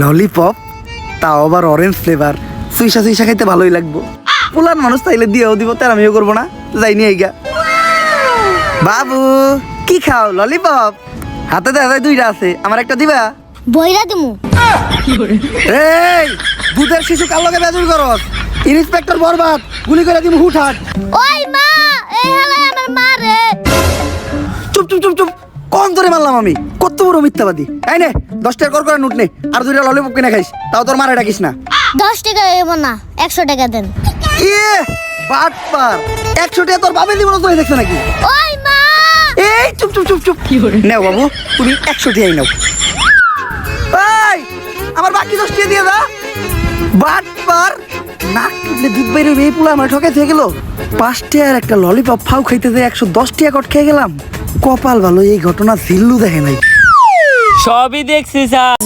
Lollipop, তাও আবার orange flavour. Suisa Suisa খাইতে ভালোই লাগবো। পুলান মানুষ তাইলে দিয়েও দিব, তার আমিও করবো না, যাইনি এইগা। বাবু কি খাও? ললিপপ? হাতে দেখা দুইটা আছে, আমার একটা দিবা? বইরা দিমু। এই দুধের শিশু কার লগে বেজুর করস? ইন্সপেক্টর বরবাদ, গুলি করে দিমু হুটহাট। ওই মা, এই হালাই আমার মা রে। চুপ চুপ চুপ চুপ, কোন ধরে মারলাম আমি? কত বড় মিথ্যাবাদী! এই নে 10 টাকা করে নোট নে, আর দুইটা ললিপপ কিনে খাইস, তাও তোর মারে ডাকিস না। 10 টাকা দেব না, 100 টাকা দেন। ইয়ে বাটপার, 100 টাকা তোর বাপে দিব না, তুই দেখছ নাকি? ওই মা, এই চুপ চুপ চুপ চুপ, নাও বাবু, তুমি 100 টাকাই নাও। এই আমার বাকি 10 টাকা দিয়ে দা। বাটপার, নাক টিপলে দুধ বাইরে এই পুলা আমার ঠকে থেকে গেল। 5 টাকার একটা ললিপপ ফাউ খাইতে যায় 110 টাকা কট খেয়ে গেলাম। কপাল ভালো, এই ঘটনা জিল্লু দেখে নাই। সবই দেখছি স্যার।